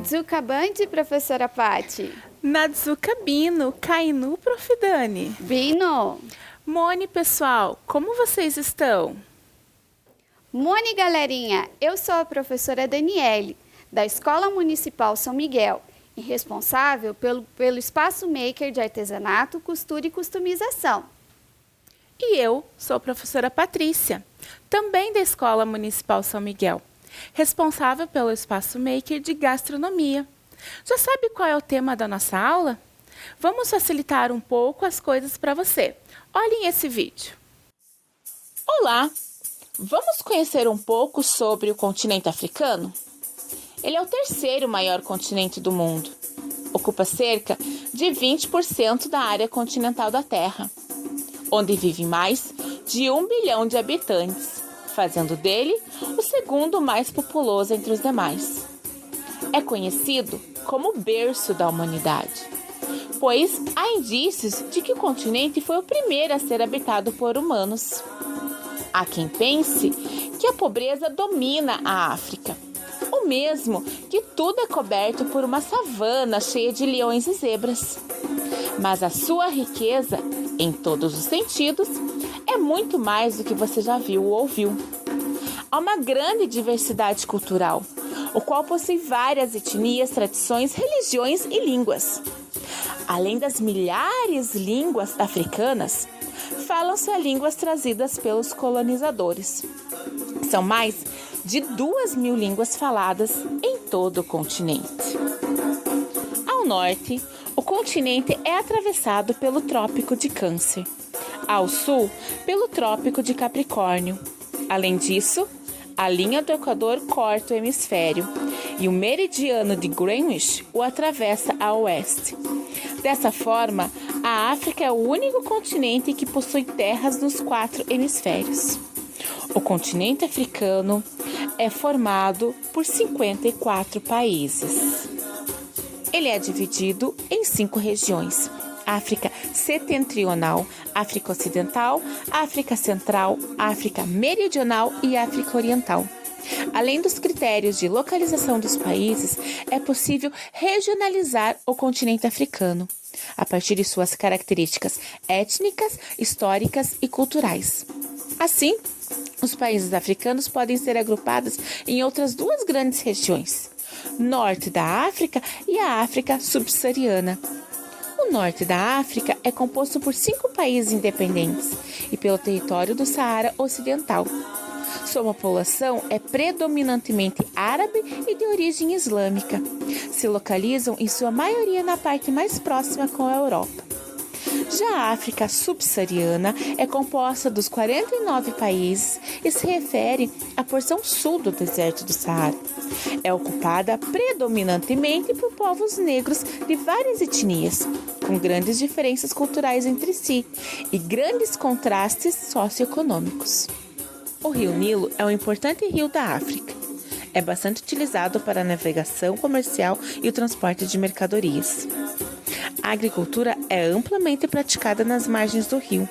Nadzuka Band, professora Pati. Nadzuka Bino, Kainu, Prof. Dani. Bino. Mone, pessoal, como vocês estão? Mone, galerinha, eu sou a professora Daniele, da Escola Municipal São Miguel, e responsável pelo Espaço Maker de Artesanato, Costura e Customização. E eu sou a professora Patrícia, também da Escola Municipal São Miguel, responsável pelo Espaço Maker de Gastronomia. Já sabe qual é o tema da nossa aula? Vamos facilitar um pouco as coisas para você. Olhem esse vídeo. Olá! Vamos conhecer um pouco sobre o continente africano? Ele é o terceiro maior continente do mundo. Ocupa cerca de 20% da área continental da Terra, onde vivem mais de 1 bilhão de habitantes, fazendo dele o segundo mais populoso entre os demais. É conhecido como o berço da humanidade, pois há indícios de que o continente foi o primeiro a ser habitado por humanos. Há quem pense que a pobreza domina a África, ou mesmo que tudo é coberto por uma savana cheia de leões e zebras. Mas a sua riqueza, em todos os sentidos, é muito mais do que você já viu ou ouviu. Há uma grande diversidade cultural, o qual possui várias etnias, tradições, religiões e línguas. Além das milhares de línguas africanas, falam-se as línguas trazidas pelos colonizadores. São mais de 2.000 línguas faladas em todo o continente. Ao norte, o continente é atravessado pelo Trópico de Câncer. Ao sul, pelo Trópico de Capricórnio. Além disso, a linha do Equador corta o hemisfério e o meridiano de Greenwich o atravessa a oeste. Dessa forma, a África é o único continente que possui terras nos 4 hemisférios. O continente africano é formado por 54 países. Ele é dividido em 5 regiões: África Setentrional, África Ocidental, África Central, África Meridional e África Oriental. Além dos critérios de localização dos países, é possível regionalizar o continente africano, a partir de suas características étnicas, históricas e culturais. Assim, os países africanos podem ser agrupados em outras 2 grandes regiões: Norte da África e a África Subsaariana. O norte da África é composto por 5 países independentes e pelo território do Saara Ocidental. Sua população é predominantemente árabe e de origem islâmica. Se localizam em sua maioria na parte mais próxima com a Europa. Já a África subsaariana é composta dos 49 países e se refere à porção sul do deserto do Saara. É ocupada predominantemente por povos negros de várias etnias, com grandes diferenças culturais entre si e grandes contrastes socioeconômicos. O rio Nilo é um importante rio da África. É bastante utilizado para a navegação comercial e o transporte de mercadorias. A agricultura é amplamente praticada nas margens do rio,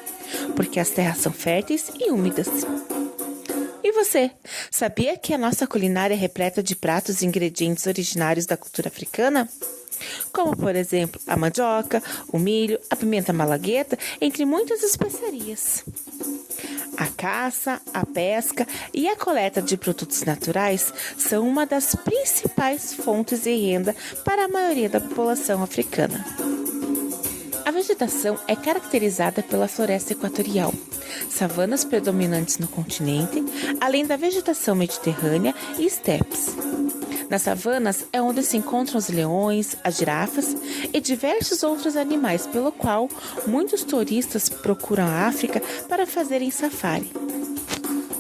porque as terras são férteis e úmidas. E você, sabia que a nossa culinária é repleta de pratos e ingredientes originários da cultura africana? Como, por exemplo, a mandioca, o milho, a pimenta malagueta, entre muitas especiarias. A caça, a pesca e a coleta de produtos naturais são uma das principais fontes de renda para a maioria da população africana. A vegetação é caracterizada pela floresta equatorial, savanas predominantes no continente, além da vegetação mediterrânea e estepes. Nas savanas é onde se encontram os leões, as girafas e diversos outros animais, pelo qual muitos turistas procuram a África para fazerem safari.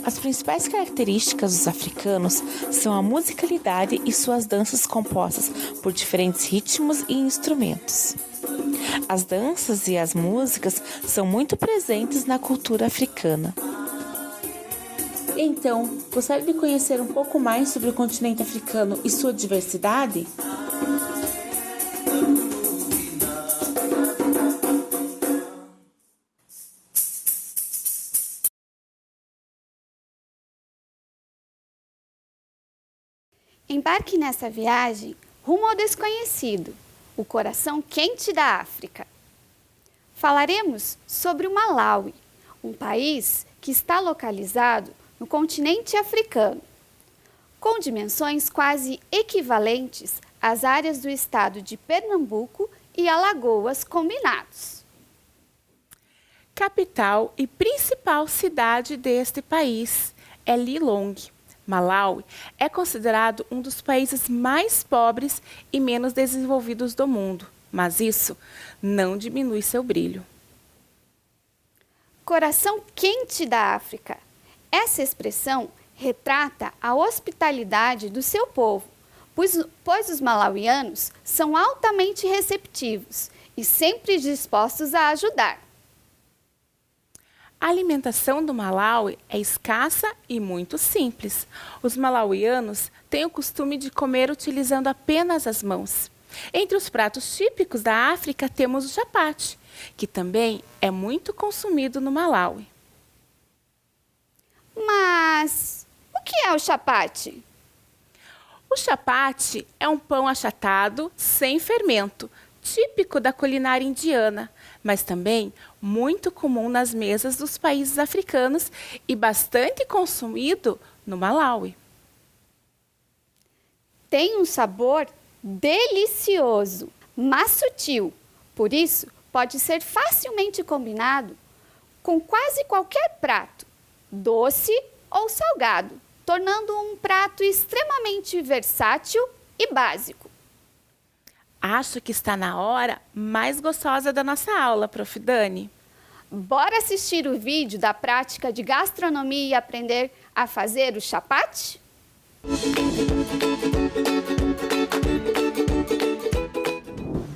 As principais características dos africanos são a musicalidade e suas danças compostas por diferentes ritmos e instrumentos. As danças e as músicas são muito presentes na cultura africana. Então, gostaria de conhecer um pouco mais sobre o continente africano e sua diversidade? Embarque nessa viagem rumo ao desconhecido, o coração quente da África. Falaremos sobre o Malawi, um país que está localizado no continente africano, com dimensões quase equivalentes às áreas do estado de Pernambuco e Alagoas combinados. Capital e principal cidade deste país é Lilongwe. Malawi é considerado um dos países mais pobres e menos desenvolvidos do mundo, mas isso não diminui seu brilho. Coração quente da África. Essa expressão retrata a hospitalidade do seu povo, pois os malauianos são altamente receptivos e sempre dispostos a ajudar. A alimentação do Malawi é escassa e muito simples. Os malauianos têm o costume de comer utilizando apenas as mãos. Entre os pratos típicos da África temos o chapati, que também é muito consumido no Malawi. Mas o que é o chapati? O chapati é um pão achatado sem fermento, típico da culinária indiana, mas também muito comum nas mesas dos países africanos e bastante consumido no Malawi. Tem um sabor delicioso, mas sutil. Por isso, pode ser facilmente combinado com quase qualquer prato, doce ou salgado, tornando um prato extremamente versátil e básico. Acho que está na hora mais gostosa da nossa aula, Prof. Dani. Bora assistir o vídeo da prática de gastronomia e aprender a fazer o chapati?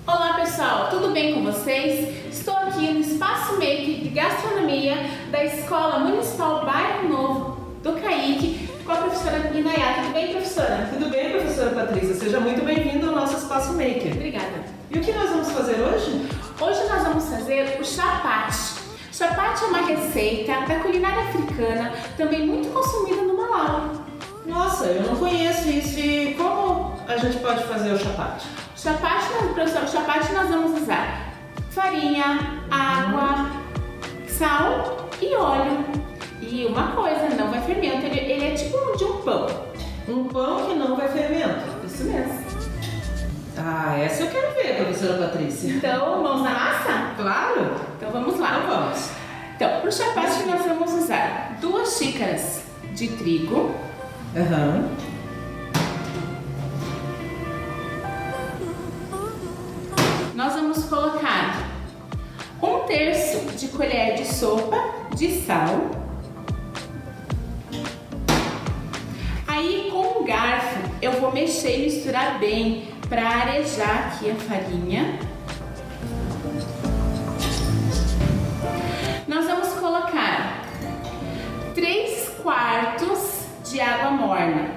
Olá pessoal, tudo bem com vocês? Estou aqui no Espaço Maker de Gastronomia da Escola Municipal Bairro Novo do CAIC com a professora Inayá. Tudo bem, professora? Tudo bem, professora Patrícia? Seja muito bem-vinda ao nosso Espaço Maker. Obrigada. E o que nós vamos fazer hoje? Hoje nós vamos fazer o chapati. Chapati é uma receita da culinária africana, também muito consumida no Malawi. Nossa, eu não conheço isso. E como a gente pode fazer o chapati? Professor, o chapati nós vamos usar farinha, água, sal e óleo. E uma coisa, não vai fermento, ele é tipo de um pão. Um pão que não vai fermento. Isso mesmo. Ah, essa eu quero ver, professora Patrícia. Então, vamos na massa? Claro. Então vamos lá. Então vamos. Então, para o chapati nós vamos usar 2 xícaras de trigo. Aham. Nós vamos colocar 1/3 de colher de sopa de sal. Aí com um garfo eu vou mexer e misturar bem para arejar aqui a farinha. Nós vamos colocar 3/4 de água morna.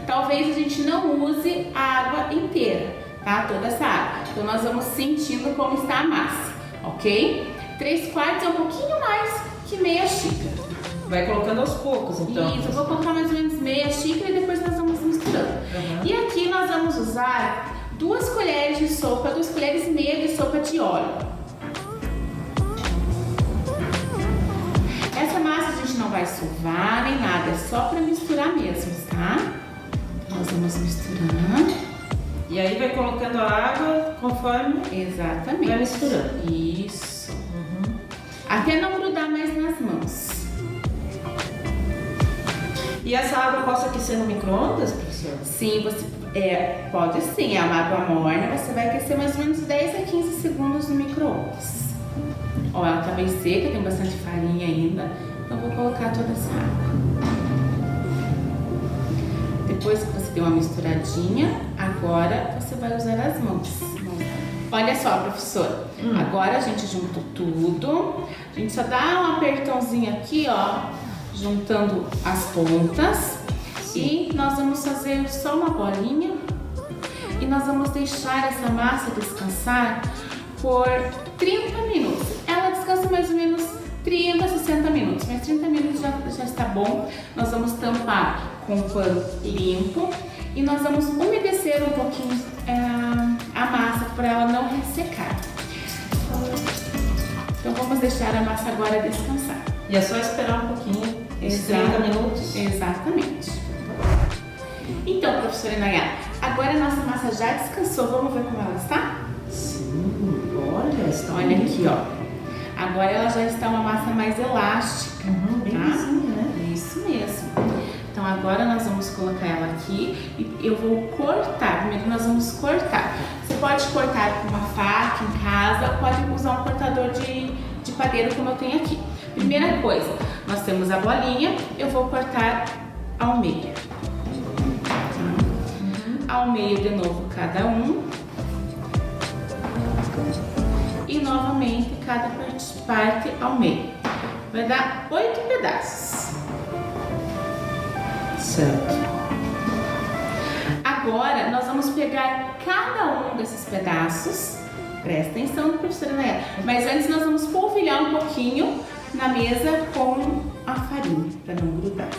Talvez a gente não use a água inteira, tá? Toda essa água. Então nós vamos sentindo como está a massa, ok? 3/4 é um pouquinho mais que meia xícara. Vai colocando aos poucos, então. Isso, eu vou colocar mais ou menos meia xícara e depois nós vamos misturando. E aqui nós vamos usar 2 colheres de sopa, 2 colheres e meia de sopa de óleo. Essa massa a gente não vai sovar nem nada, é só para misturar mesmo, tá? Nós vamos misturar. E aí vai colocando a água conforme Exatamente. vai misturando. Isso. Até não grudar mais nas mãos. E essa água posso aquecer no micro-ondas, professora? Sim, você pode sim, é uma água morna, você vai aquecer mais ou menos 10 a 15 segundos no micro-ondas. Ó, ela tá bem seca, tem bastante farinha ainda, então vou colocar toda essa água. Depois que você deu uma misturadinha, agora você vai usar as mãos. Olha só, professora, agora a gente junta tudo, a gente só dá um apertãozinho aqui, ó, juntando as pontas. E nós vamos fazer só uma bolinha e nós vamos deixar essa massa descansar por 30 minutos. Ela descansa mais ou menos 30 a 60 minutos, mas 30 minutos já está bom. Nós vamos tampar com um pano limpo e nós vamos umedecer um pouquinho a massa para ela não ressecar. Então vamos deixar a massa agora descansar. E é só esperar um pouquinho, uns 30 minutos. Exatamente. Então, professora Nayara, agora a nossa massa já descansou. Vamos ver como ela está? Sim, olha, está Olha aqui, ó. Agora ela já está uma massa mais elástica. bem tá? assim, né? Isso mesmo. Então agora nós vamos colocar ela aqui e eu vou cortar. Primeiro nós vamos cortar. Você pode cortar com uma faca em casa ou pode usar um cortador de padeiro como eu tenho aqui. Primeira coisa, nós temos a bolinha, eu vou cortar ao meio. Ao meio de novo cada um. E novamente cada parte ao meio. Vai dar 8 pedaços. Certo. Agora nós vamos pegar cada um desses pedaços. Presta atenção, professora Nayara. Mas antes nós vamos polvilhar um pouquinho na mesa com a farinha, para não grudar.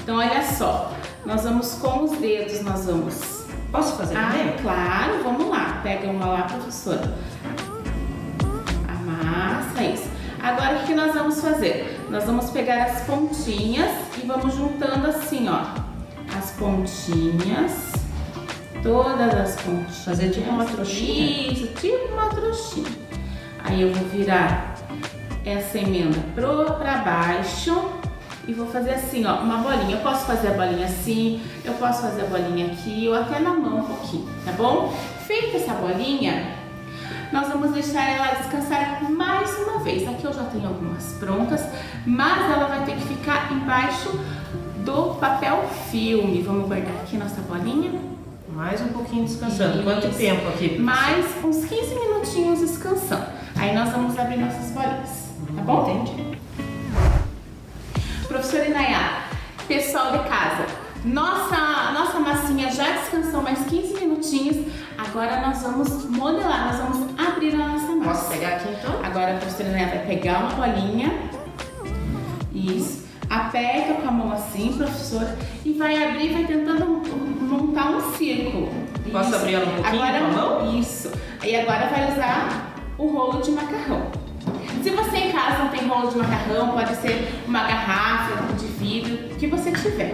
Então olha só, nós vamos com os dedos, nós vamos... Posso fazer também? Claro, vamos lá. Pega uma lá, professora. Amassa, isso. Agora o que nós vamos fazer? Nós vamos pegar as pontinhas e vamos juntando assim, ó. As pontinhas, todas as pontinhas. Fazer tipo uma trouxinha? Isso, tipo uma trouxinha. Aí eu vou virar essa emenda pra baixo e vou fazer assim, ó, uma bolinha. Eu posso fazer a bolinha assim, eu posso fazer a bolinha aqui ou até na mão um pouquinho, tá bom? Feita essa bolinha, nós vamos deixar ela descansar mais uma vez. Aqui eu já tenho algumas prontas, mas ela vai ter que ficar embaixo do papel filme. Vamos guardar aqui nossa bolinha. Mais um pouquinho descansando. Isso. Quanto tempo aqui? Mais uns 15 minutinhos descansando. Aí nós vamos abrir nossas bolinhas, tá bom? Entendi. Professora Nayara, pessoal de casa, nossa massinha já descansou mais 15 minutinhos. Agora nós vamos modelar, nós vamos abrir a nossa massa. Posso pegar aqui então? Agora a professora Nayara vai pegar uma bolinha. Isso. Aperta com a mão assim, professora, e vai abrir, vai tentando montar um círculo. Posso Isso. abrir ela um pouquinho agora, com a mão? Isso. E agora vai usar o rolo de macarrão. Se você em casa não tem rolo de macarrão, pode ser uma garrafa de vidro, o que você tiver.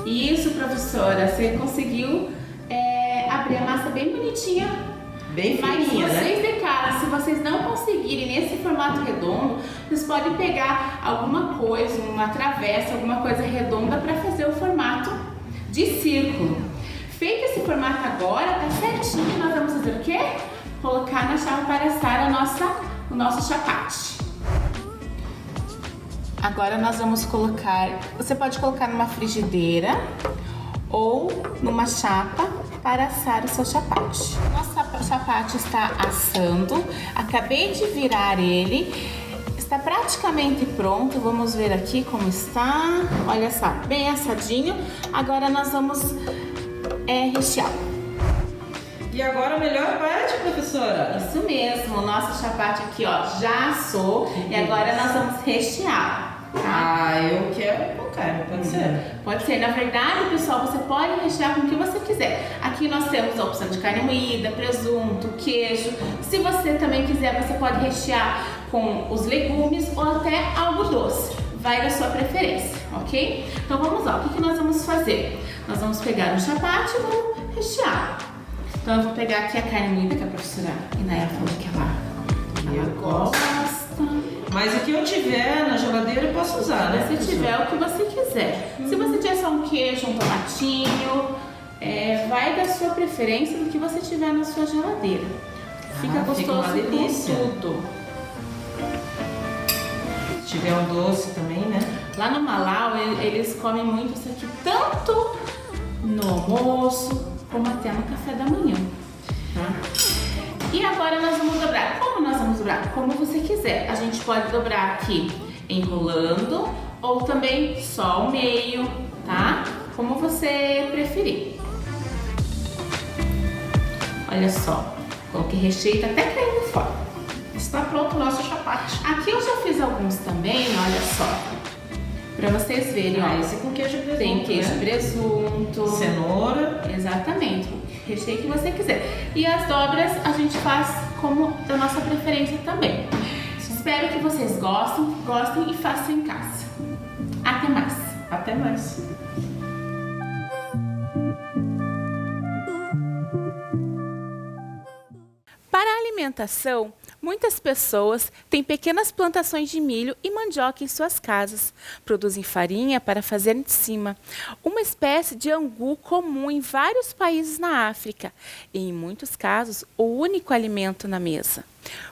Isso, professora, você conseguiu abrir a massa bem bonitinha. Bem Mas fininha, né? vocês de casa, se vocês não conseguirem nesse formato redondo, vocês podem pegar alguma coisa, uma travessa, alguma coisa redonda para fazer o formato de círculo. Feito esse formato agora, tá certinho, nós vamos fazer o quê? Colocar na chapa para assar o nosso chapate. Agora nós vamos colocar, você pode colocar numa frigideira ou numa chapa para assar o seu chapate. Nosso chapate está assando, acabei de virar ele, está praticamente pronto. Vamos ver aqui como está. Olha só, bem assadinho. Agora nós vamos rechear. E agora a melhor parte, professora? Isso mesmo, o nosso chapate aqui, ó, já assou e agora nós vamos rechear. Ah, eu quero com carne, pode ser? Pode ser. Na verdade, pessoal, você pode rechear com o que você quiser. Aqui nós temos a opção de carne moída, presunto, queijo. Se você também quiser, você pode rechear com os legumes ou até algo doce. Vai da sua preferência, ok? Então vamos lá, o que nós vamos fazer? Nós vamos pegar um chapate e vamos rechear. Então eu vou pegar aqui a carne moída que a professora Inaya falou que ela gosta. Mas o que eu tiver na geladeira eu posso usar, né? Se tiver o que você quiser. Se você tiver só um queijo, um tomatinho, vai da sua preferência do que você tiver na sua geladeira. Fica gostoso, fica uma delícia. com tudo. Se tiver um doce também, né? Lá no Malau, eles comem muito isso aqui, tanto no almoço como até no café da manhã. Tá? E agora nós vamos dobrar. Como nós vamos dobrar? Como você quiser. A gente pode dobrar aqui enrolando ou também só ao meio, tá? Como você preferir. Olha só, coloquei recheio, tá até caindo fora. Está pronto o nosso chapate. Aqui eu já fiz alguns também, olha só. Pra vocês verem, ó. Esse com queijo e presunto, Tem queijo e né? presunto. Cenoura. Exatamente. recheio que você quiser. E as dobras a gente faz como da nossa preferência também. Espero que vocês gostem e façam em casa. Até mais! Até mais. Para a alimentação, muitas pessoas têm pequenas plantações de milho e mandioca em suas casas. Produzem farinha para fazer em cima, uma espécie de angu comum em vários países na África e, em muitos casos, o único alimento na mesa.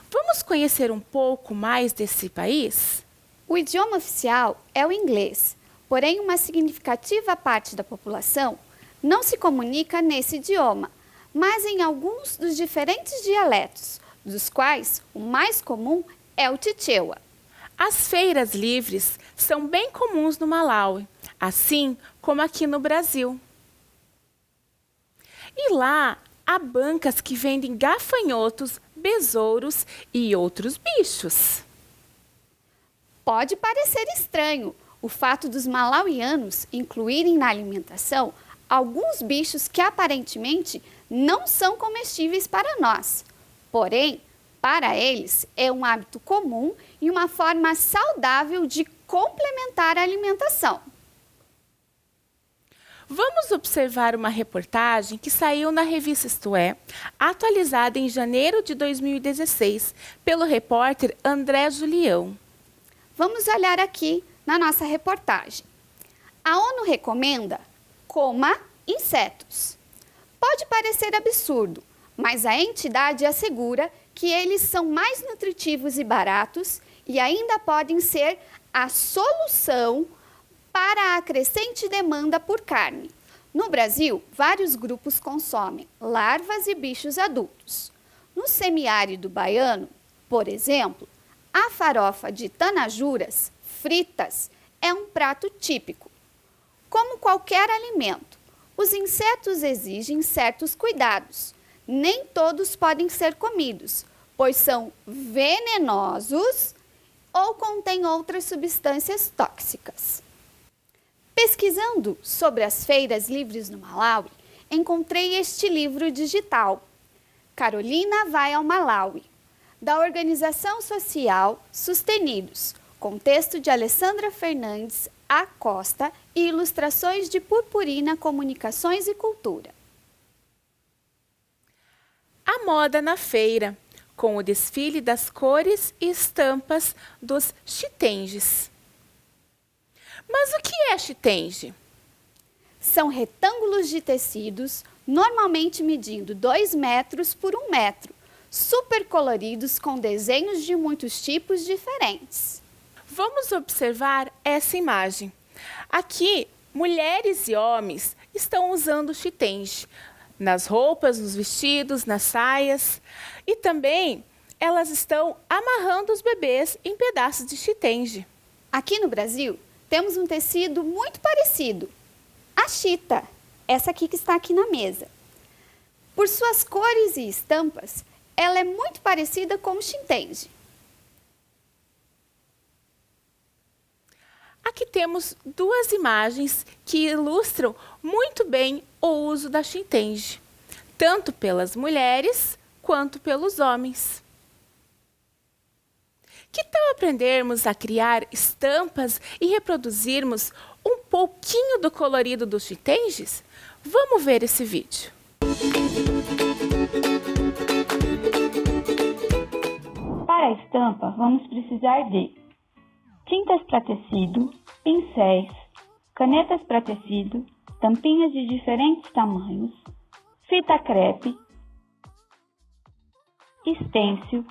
Vamos conhecer um pouco mais desse país? O idioma oficial é o inglês, porém uma significativa parte da população não se comunica nesse idioma, mas em alguns dos diferentes dialetos, dos quais o mais comum é o Chichewa. As feiras livres são bem comuns no Malawi, assim como aqui no Brasil. E lá há bancas que vendem gafanhotos, besouros e outros bichos. Pode parecer estranho o fato dos malauianos incluírem na alimentação alguns bichos que aparentemente não são comestíveis para nós. Porém, para eles é um hábito comum e uma forma saudável de complementar a alimentação. Vamos observar uma reportagem que saiu na revista Isto É, atualizada em janeiro de 2016, pelo repórter André Julião. Vamos olhar aqui na nossa reportagem. A ONU recomenda: coma insetos. Pode parecer absurdo, mas a entidade assegura que eles são mais nutritivos e baratos e ainda podem ser a solução para a crescente demanda por carne. No Brasil, vários grupos consomem larvas e bichos adultos. No semiárido baiano, por exemplo, a farofa de tanajuras, fritas, é um prato típico. Como qualquer alimento, os insetos exigem certos cuidados. Nem todos podem ser comidos, pois são venenosos ou contêm outras substâncias tóxicas. Pesquisando sobre as feiras livres no Malawi, encontrei este livro digital, Carolina Vai ao Malawi, da organização social Sustenidos, com texto de Alessandra Fernandes Acosta e ilustrações de Purpurina Comunicações e Cultura. A moda na feira, com o desfile das cores e estampas dos chitenges. Mas o que é chitenge? São retângulos de tecidos, normalmente medindo 2 metros por 1 metro, super coloridos com desenhos de muitos tipos diferentes. Vamos observar essa imagem. Aqui, mulheres e homens estão usando chitenge nas roupas, nos vestidos, nas saias. E também elas estão amarrando os bebês em pedaços de chitenge. Aqui no Brasil, temos um tecido muito parecido, a chita, essa aqui que está aqui na mesa. Por suas cores e estampas, ela é muito parecida com o chitenge. Aqui temos duas imagens que ilustram muito bem o uso da chitenge, tanto pelas mulheres quanto pelos homens. Que tal aprendermos a criar estampas e reproduzirmos um pouquinho do colorido dos chitenges? Vamos ver esse vídeo. Para a estampa, vamos precisar de tintas para tecido, pincéis, canetas para tecido, tampinhas de diferentes tamanhos, fita crepe, estêncil,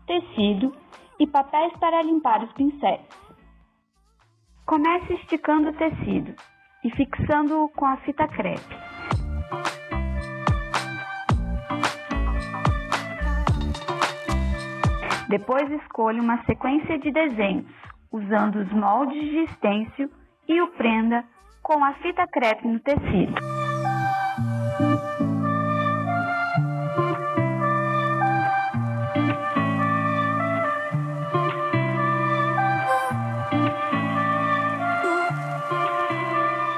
tecido e papéis para limpar os pincéis. Comece esticando o tecido e fixando-o com a fita crepe. Depois escolha uma sequência de desenhos, usando os moldes de estêncil e o prenda com a fita crepe no tecido.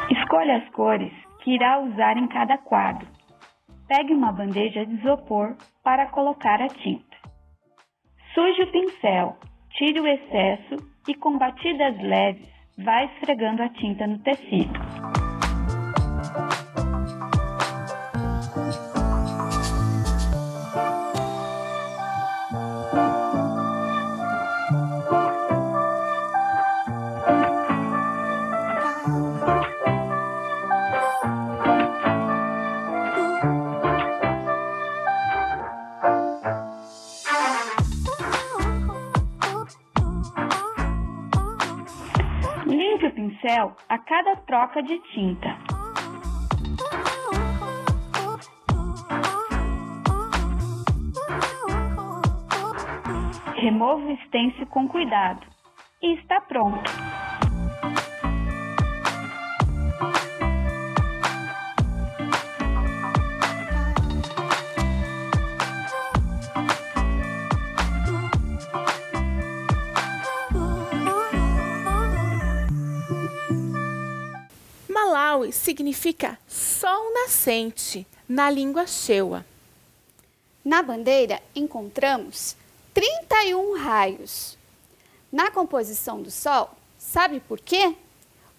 Escolha as cores que que irá usar em cada quadro. Pegue uma bandeja de isopor para colocar a tinta. Suje o pincel, tire o excesso e com batidas leves, vá esfregando a tinta no tecido. Limpe o pincel a cada troca de tinta. Remova o stencil com cuidado e está pronto. Malawi significa sol nascente na língua chewa. Na bandeira encontramos 31 raios. Na composição do Sol, sabe por quê?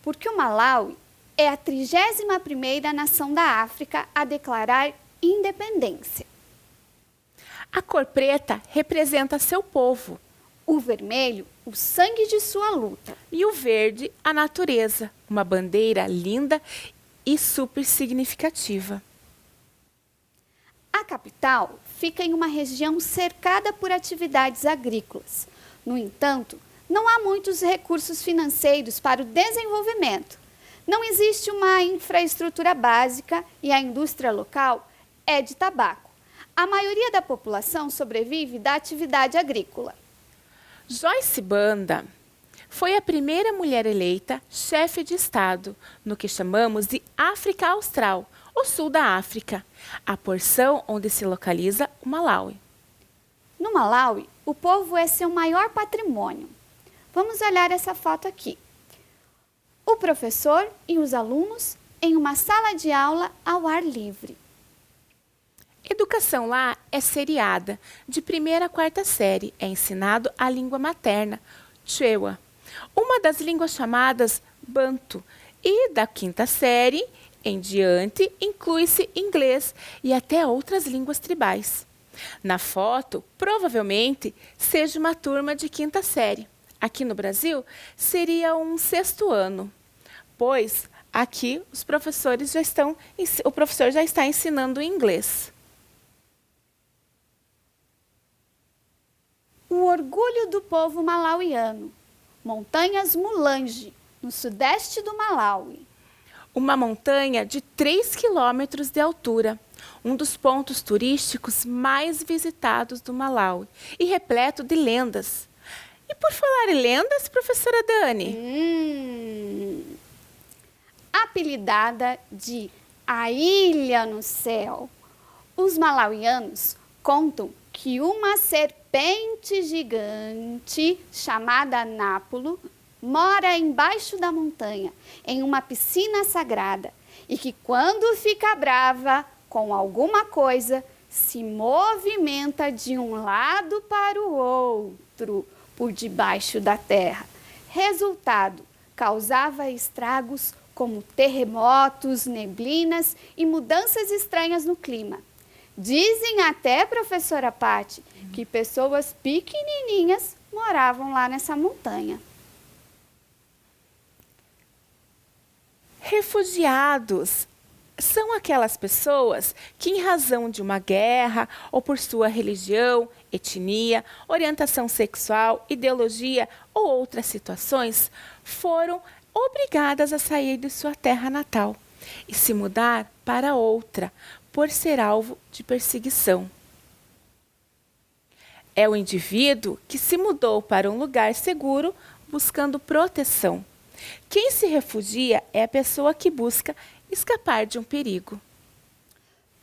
Porque o Malawi é a 31ª nação da África a declarar independência. A cor preta representa seu povo O vermelho, o sangue de sua luta. e o verde, a natureza, uma bandeira linda e super significativa. A capital fica em uma região cercada por atividades agrícolas. No entanto, não há muitos recursos financeiros para o desenvolvimento. Não existe uma infraestrutura básica e a indústria local é de tabaco. A maioria da população sobrevive da atividade agrícola. Joyce Banda foi a primeira mulher eleita chefe de Estado no que chamamos de África Austral, o sul da África, a porção onde se localiza o Malawi. No Malawi, o povo é seu maior patrimônio. Vamos olhar essa foto aqui. O professor e os alunos em uma sala de aula ao ar livre. Educação lá é seriada, de 1ª a 4ª série é ensinado a língua materna, chewa, uma das línguas chamadas Bantu, e da 5ª série em diante inclui-se inglês e até outras línguas tribais. Na foto, provavelmente, seja uma turma de 5ª série. Aqui no Brasil, seria um 6º ano, pois aqui o professor já está ensinando inglês. O orgulho do povo malauiano. Montanhas Mulanje, no sudeste do Malawi. Uma montanha de 3 quilômetros de altura, um dos pontos turísticos mais visitados do Malawi e repleto de lendas. E por falar em lendas, professora Dani? Apelidada de a Ilha no Céu. Os malauianos contam que uma serpente gigante chamada Nápulo mora embaixo da montanha, em uma piscina sagrada, e que quando fica brava com alguma coisa, se movimenta de um lado para o outro, por debaixo da terra. Resultado, causava estragos como terremotos, neblinas e mudanças estranhas no clima. Dizem até, professora Patti, que pessoas pequenininhas moravam lá nessa montanha. Refugiados são aquelas pessoas que, em razão de uma guerra ou por sua religião, etnia, orientação sexual, ideologia ou outras situações, foram obrigadas a sair de sua terra natal e se mudar para outra, por ser alvo de perseguição. É o indivíduo que se mudou para um lugar seguro buscando proteção. Quem se refugia é a pessoa que busca escapar de um perigo.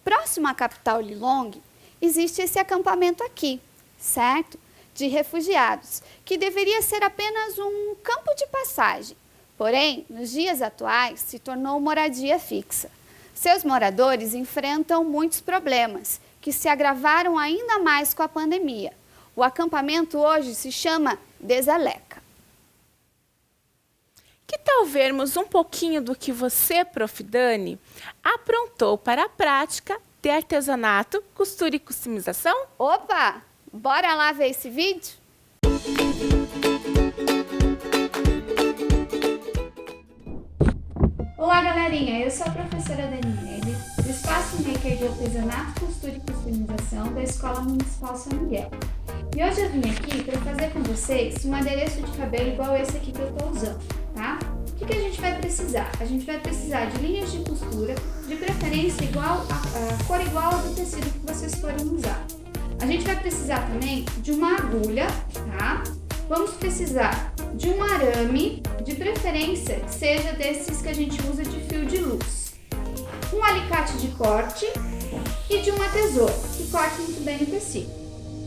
Próximo à capital Lilongwe, existe esse acampamento aqui, certo? De refugiados, que deveria ser apenas um campo de passagem. Porém, nos dias atuais, se tornou moradia fixa. Seus moradores enfrentam muitos problemas, que se agravaram ainda mais com a pandemia. O acampamento hoje se chama Deseleca. Que tal vermos um pouquinho do que você, Prof. Dani, aprontou para a prática de artesanato, costura e customização? Opa! Bora lá ver esse vídeo? Olá, galerinha! Eu sou a professora Daniele, do Espaço Maker de Artesanato, Costura e Customização da Escola Municipal São Miguel. E hoje eu vim aqui para fazer com vocês um adereço de cabelo igual esse aqui que eu estou usando, tá? O que a gente vai precisar? A gente vai precisar de linhas de costura, de preferência igual a cor igual ao do tecido que vocês forem usar. A gente vai precisar também de uma agulha, tá? Vamos precisar de um arame, de preferência que seja desses que a gente usa de fio de luz. Um alicate de corte e de uma tesoura, que corte muito bem o tecido.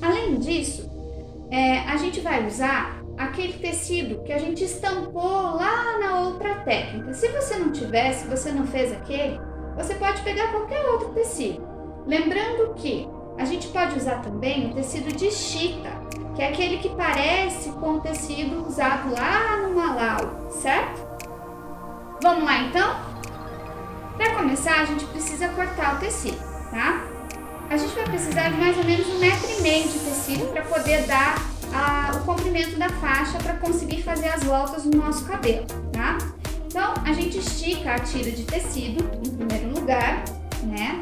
Além disso, a gente vai usar aquele tecido que a gente estampou lá na outra técnica. Se você não tiver, se você não fez aquele, você pode pegar qualquer outro tecido. Lembrando que a gente pode usar também o tecido de chita, que é aquele que parece com o tecido usado lá no Malau, certo? Vamos lá então? Para começar, a gente precisa cortar o tecido, tá? A gente vai precisar de mais ou menos 1,5 metro de tecido para poder dar o comprimento da faixa para conseguir fazer as voltas no nosso cabelo, tá? Então, a gente estica a tira de tecido em primeiro lugar, né?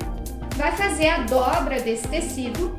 Vai fazer a dobra desse tecido.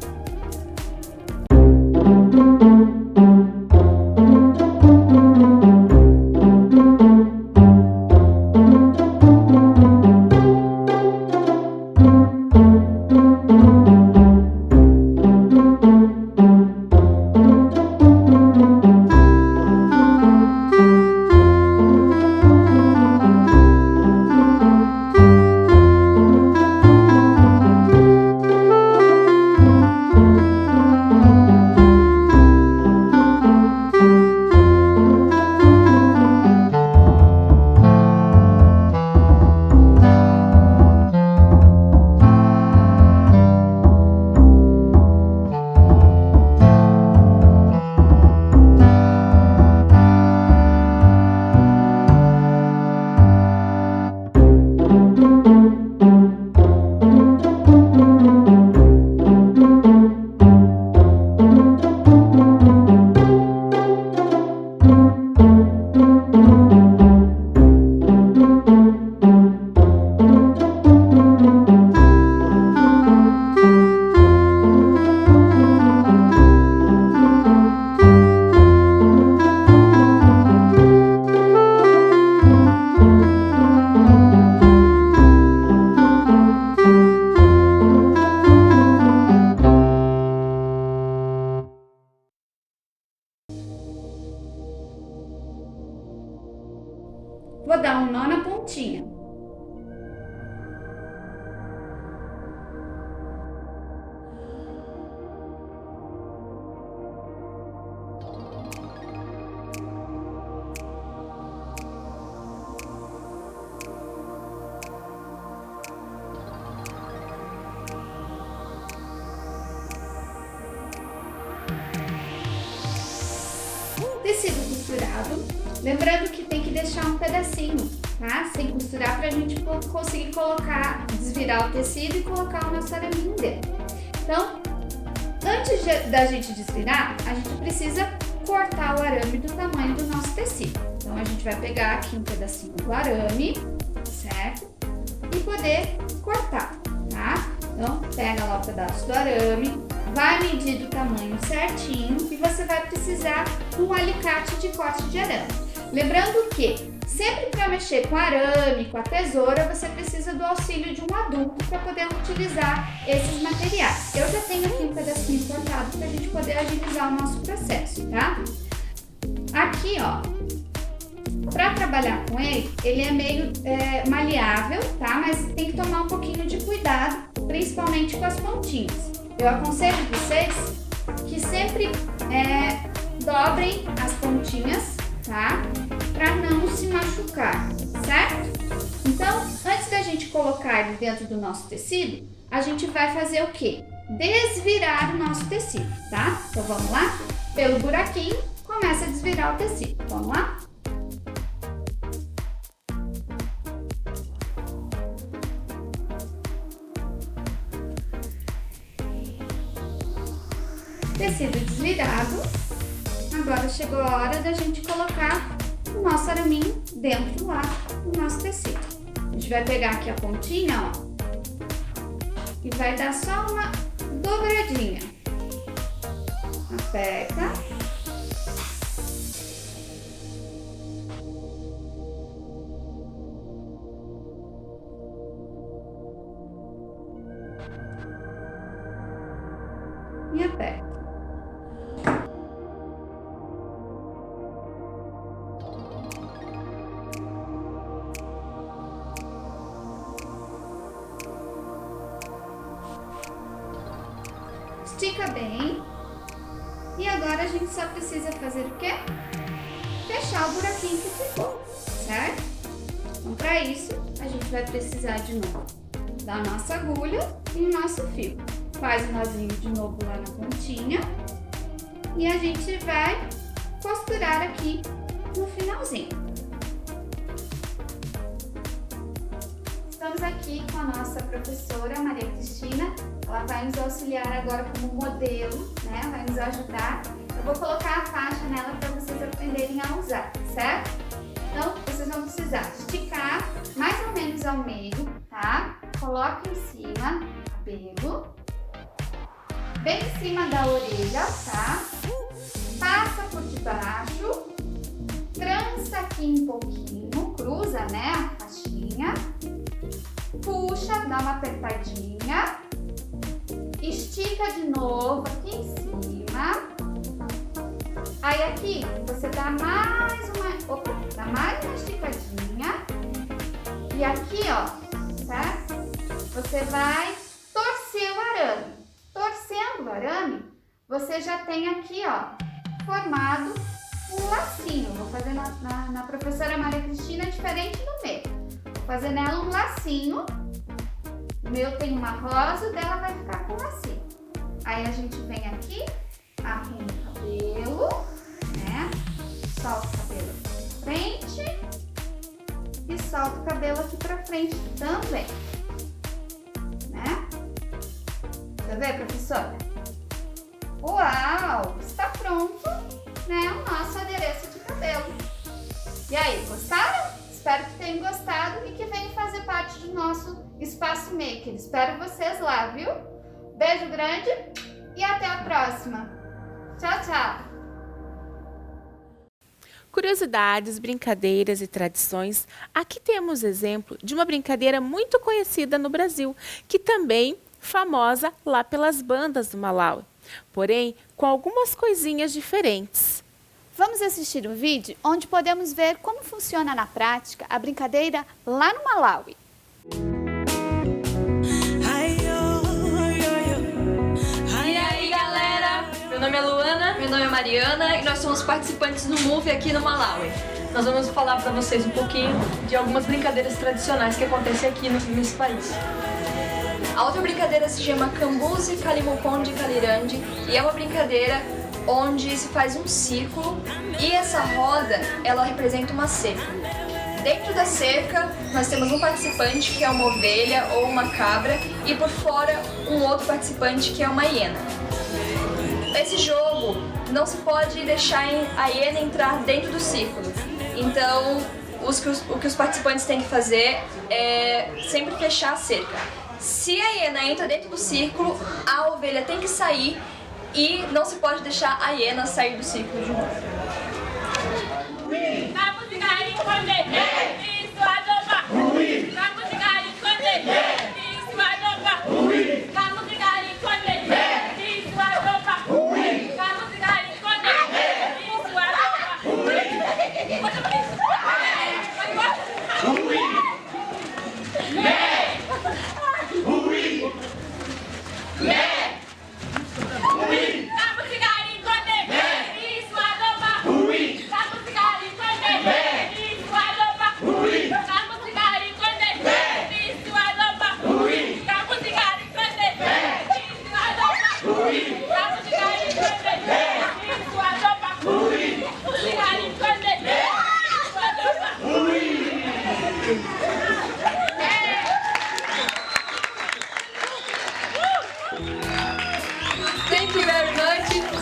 Vou dar um nó na pontinha. Tecido costurado, lembrando que tem que deixar um pedacinho, tá? Sem costurar, pra gente conseguir colocar, desvirar o tecido e colocar o nosso araminho dentro. Então, antes da gente desvirar, a gente precisa cortar o arame do tamanho do nosso tecido. Então, a gente vai pegar aqui um pedacinho do arame, certo? E poder cortar, tá? Então, pega lá o pedaço do arame, vai medir do tamanho certinho e você vai precisar de um alicate de corte de arame. Lembrando que sempre para mexer com arame, com a tesoura, você precisa do auxílio de um adulto para poder utilizar esses materiais. Eu já tenho aqui um pedacinho cortado para a gente poder agilizar o nosso processo, tá? Aqui, ó, para trabalhar com ele, ele é meio maleável, tá? Mas tem que tomar um pouquinho de cuidado, principalmente com as pontinhas. Eu aconselho vocês que sempre dobrem as pontinhas, tá? Para não se machucar, certo? Então, antes da gente colocar ele dentro do nosso tecido, a gente vai fazer o quê? Desvirar o nosso tecido, tá? Então vamos lá? Pelo buraquinho, começa a desvirar o tecido. Vamos lá? Tecido desvirado. Agora chegou a hora da gente colocar o nosso araminho dentro lá do nosso tecido. A gente vai pegar aqui a pontinha, ó, e vai dar só uma dobradinha. Aperta. E aperta. Estica bem. E agora a gente só precisa fazer o quê? Fechar o buraquinho que ficou, certo? Então, para isso, a gente vai precisar de novo da nossa agulha e o nosso fio. Faz o nozinho de novo lá na pontinha e a gente vai costurar aqui no finalzinho. Estamos aqui com a nossa professora Maria Cristina. Ela vai nos auxiliar agora como modelo, né? Vai nos ajudar. Eu vou colocar a faixa nela para vocês aprenderem a usar, certo? Então, vocês vão precisar esticar mais ou menos ao meio, tá? Coloca em cima o cabelo, bem em cima da orelha, tá? Passa por debaixo, trança aqui um pouquinho, cruza, né, a faixinha, puxa, dá uma apertadinha, estica de novo aqui em cima. Aí aqui você dá mais uma esticadinha. E aqui, ó, certo? Você vai torcer o arame. Torcendo o arame, você já tem aqui, ó, formado um lacinho. Vou fazer na professora Maria Cristina diferente do meu. Vou fazer nela um lacinho. O meu tem uma rosa, o dela vai ficar com lacinho. Aí a gente vem aqui, arruma o cabelo, né? Solta o cabelo aqui pra frente e solta o cabelo aqui pra frente também, né? Quer ver, professora? Uau! Está pronto, né, o nosso adereço de cabelo. E aí, gostaram? Espero que tenham gostado e que venham fazer parte do nosso Espaço Maker. Espero vocês lá, viu? Beijo grande e até a próxima. Tchau, tchau! Curiosidades, brincadeiras e tradições. Aqui temos exemplo de uma brincadeira muito conhecida no Brasil, que também famosa lá pelas bandas do Malawi, porém com algumas coisinhas diferentes. Vamos assistir um vídeo onde podemos ver como funciona na prática a brincadeira lá no Malawi. E aí, galera? Meu nome é Luana, meu nome é Mariana e nós somos participantes do Move aqui no Malawi. Nós vamos falar para vocês um pouquinho de algumas brincadeiras tradicionais que acontecem aqui nesse país. A outra brincadeira se chama Kambuzi Kalimukonde Kalirandi e é uma brincadeira onde se faz um círculo e essa roda, ela representa uma cerca. Dentro da cerca, nós temos um participante que é uma ovelha ou uma cabra e por fora um outro participante que é uma hiena. Esse jogo não se pode deixar a hiena entrar dentro do círculo. Então, o que os participantes têm que fazer é sempre fechar a cerca. Se a hiena entra dentro do círculo, a ovelha tem que sair e não se pode deixar a hiena sair do círculo de novo.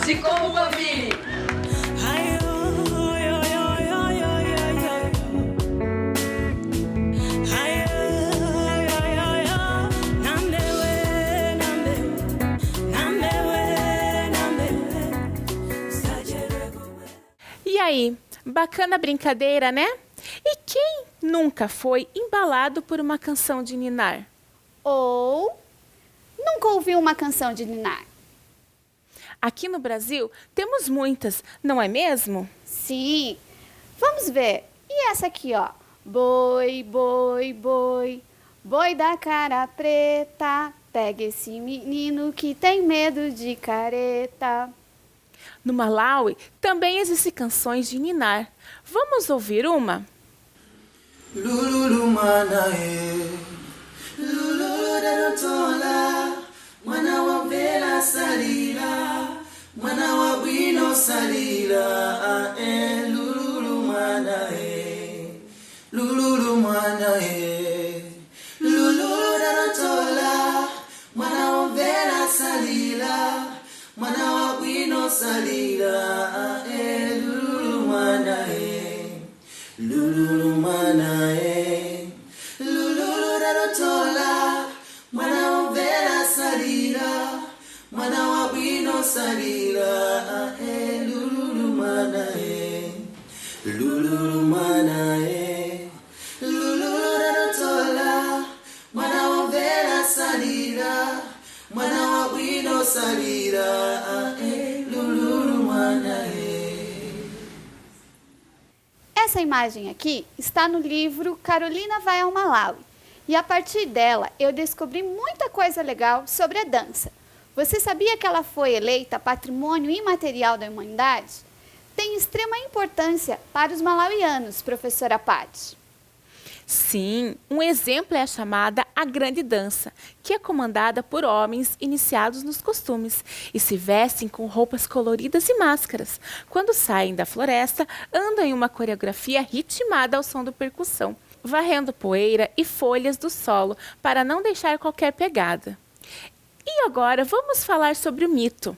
Se como Bambini. E aí, bacana a brincadeira, né? E quem nunca foi embalado por uma canção de ninar? Ou nunca ouviu uma canção de ninar? Aqui no Brasil temos muitas, não é mesmo? Sim. Vamos ver. E essa aqui, ó. Boi, boi, boi, boi da cara preta, pega esse menino que tem medo de careta. No Malawi também existem canções de ninar. Vamos ouvir uma? Lululu manae, lululu darotola, mwana wa vela salila, mwana wa wino salila, lululu manae, lululu manae, lululu darotola, mwana wa vela salila, mwana wa wino salila, lululu manae. Lululu manae, lululu darotola, mwana wa vela salila, mwana wa wino salila, lululu manae, lululu manae, lululu darotola, mwana wa vela salila, mwana wa wino salila, lululu manae. Essa imagem aqui está no livro Carolina Vai ao Malawi. E a partir dela eu descobri muita coisa legal sobre a dança. Você sabia que ela foi eleita Patrimônio Imaterial da Humanidade? Tem extrema importância para os malauianos, professora Patti. Sim, um exemplo é a chamada A Grande Dança, que é comandada por homens iniciados nos costumes e se vestem com roupas coloridas e máscaras. Quando saem da floresta, andam em uma coreografia ritmada ao som da percussão, varrendo poeira e folhas do solo para não deixar qualquer pegada. E agora vamos falar sobre o mito.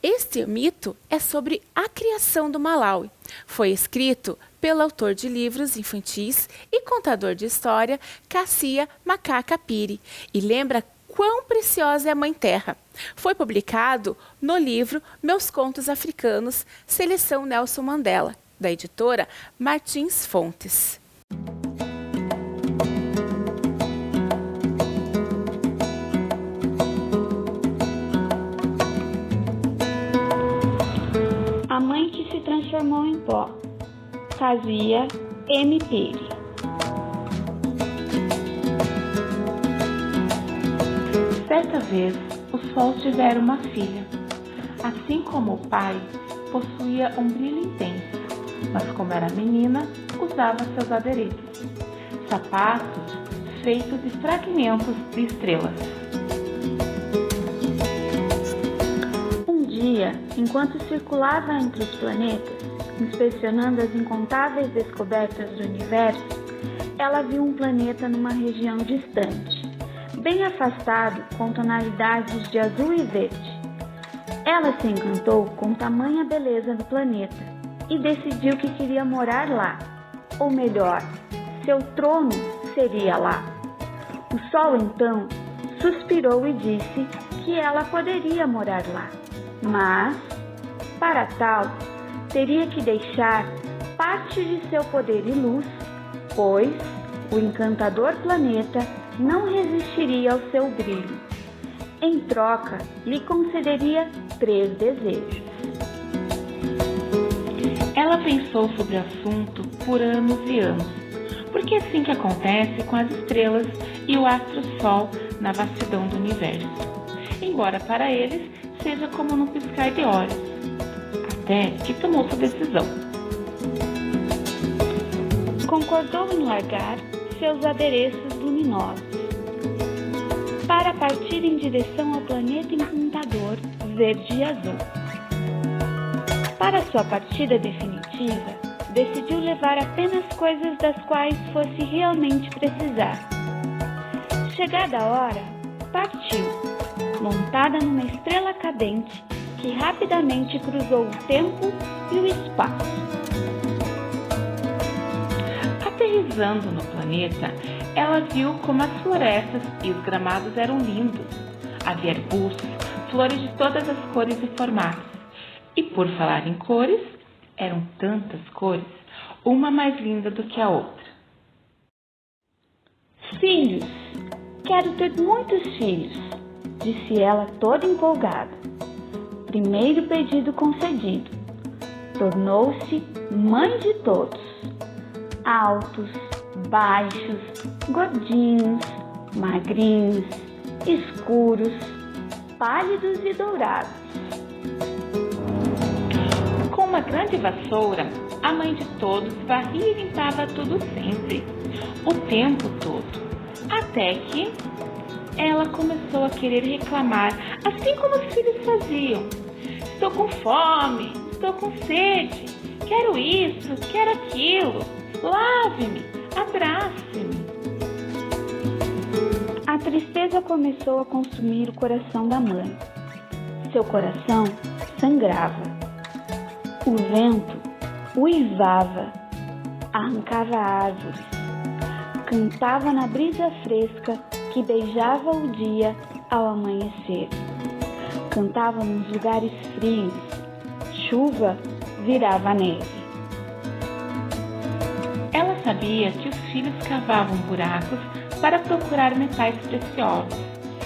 Este mito é sobre a criação do Malawi. Foi escrito pelo autor de livros infantis e contador de história, Cassia Macaca Piri, e lembra quão preciosa é a Mãe Terra. Foi publicado no livro Meus Contos Africanos, Seleção Nelson Mandela, da editora Martins Fontes. A mãe que se transformou em pó. Cassia M. Piri. Certa vez, os Fols tiveram uma filha. Assim como o pai, possuía um brilho intenso, mas como era menina, usava seus adereços, sapatos feitos de fragmentos de estrelas. Um dia, enquanto circulava entre os planetas, inspecionando as incontáveis descobertas do universo, ela viu um planeta numa região distante, bem afastado, com tonalidades de azul e verde. Ela se encantou com tamanha beleza do planeta e decidiu que queria morar lá. Ou melhor, seu trono seria lá. O Sol, então, suspirou e disse que ela poderia morar lá. Mas, para tal, teria que deixar parte de seu poder e luz, pois o encantador planeta não resistiria ao seu brilho. Em troca, lhe concederia 3 desejos. Ela pensou sobre o assunto por anos e anos, porque é assim que acontece com as estrelas e o astro-sol na vastidão do universo, embora para eles seja como num piscar de olhos, até que tomou sua decisão. Concordou em largar seus adereços luminosos para partir em direção ao planeta encantador verde e azul. Para sua partida definitiva, decidiu levar apenas coisas das quais fosse realmente precisar. Chegada a hora, partiu, montada numa estrela cadente que rapidamente cruzou o tempo e o espaço. Aterrissando no planeta, ela viu como as florestas e os gramados eram lindos. Havia arbustos, flores de todas as cores e formatos. E por falar em cores, eram tantas cores, uma mais linda do que a outra. Filhos, quero ter muitos filhos, disse ela toda empolgada. Primeiro pedido concedido. Tornou-se mãe de todos. Altos, baixos, gordinhos, magrinhos, escuros, pálidos e dourados. Com uma grande vassoura, a mãe de todos varria e limpava tudo sempre, o tempo todo, até que ela começou a querer reclamar, assim como os filhos faziam. Estou com fome, estou com sede, quero isso, quero aquilo, lave-me, abrace-me. A tristeza começou a consumir o coração da mãe. Seu coração sangrava. O vento uivava, arrancava árvores, cantava na brisa fresca que beijava o dia ao amanhecer. Cantava nos lugares frios, chuva virava neve. Ela sabia que os filhos cavavam buracos para procurar metais preciosos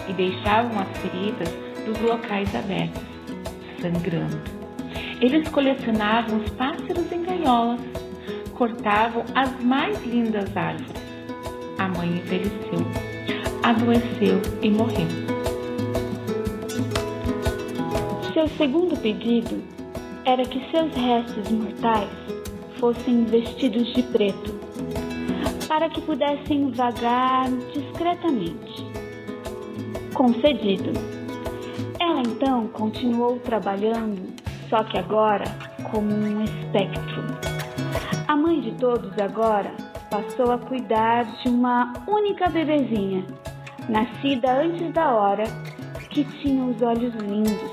e deixavam as feridas dos locais abertos, sangrando. Eles colecionavam os pássaros em gaiolas, cortavam as mais lindas árvores. A mãe envelheceu, adoeceu e morreu. Seu segundo pedido era que seus restos mortais fossem vestidos de preto, para que pudessem vagar discretamente. Concedido. Ela então continuou trabalhando, só que agora como um espectro. A mãe de todos agora passou a cuidar de uma única bebezinha, nascida antes da hora, que tinha os olhos lindos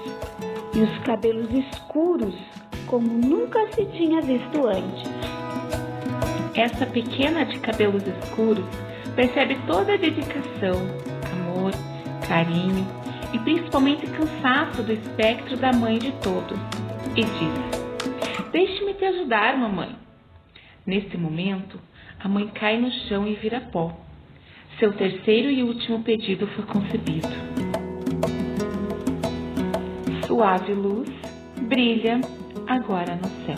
e os cabelos escuros como nunca se tinha visto antes. Essa pequena de cabelos escuros percebe toda a dedicação, amor, carinho e principalmente cansaço do espectro da mãe de todos e diz: deixe-me te ajudar, mamãe. Nesse momento, a mãe cai no chão e vira pó. Seu terceiro e último pedido foi concedido. Suave luz brilha agora no céu.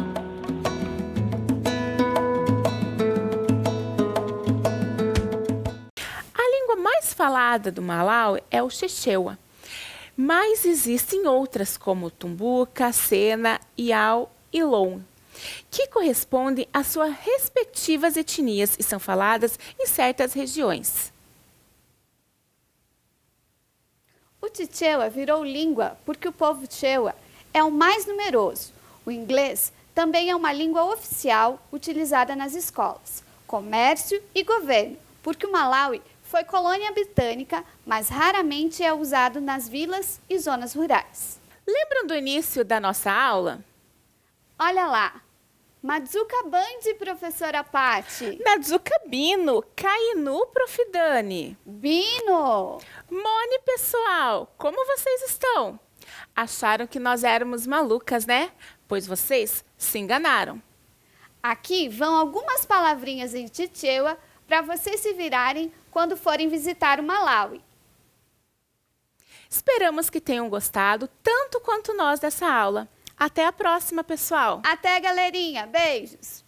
A língua mais falada do Malawi é o Chichewa, mas existem outras como Tumbuca, Sena, Iau e Lon, que correspondem às suas respectivas etnias e são faladas em certas regiões. O Chichewa virou língua porque o povo Chewa é o mais numeroso. O inglês também é uma língua oficial utilizada nas escolas, comércio e governo, porque o Malawi foi colônia britânica, mas raramente é usado nas vilas e zonas rurais. Lembram do início da nossa aula? Olha lá, Madzuka Band, professora Pati. Nadzuka Bino, Kainu, Prof. Dani. Bino! Mone, pessoal, como vocês estão? Acharam que nós éramos malucas, né? Pois vocês se enganaram. Aqui vão algumas palavrinhas em Chichewa para vocês se virarem quando forem visitar o Malawi. Esperamos que tenham gostado tanto quanto nós dessa aula. Até a próxima, pessoal! Até, galerinha! Beijos!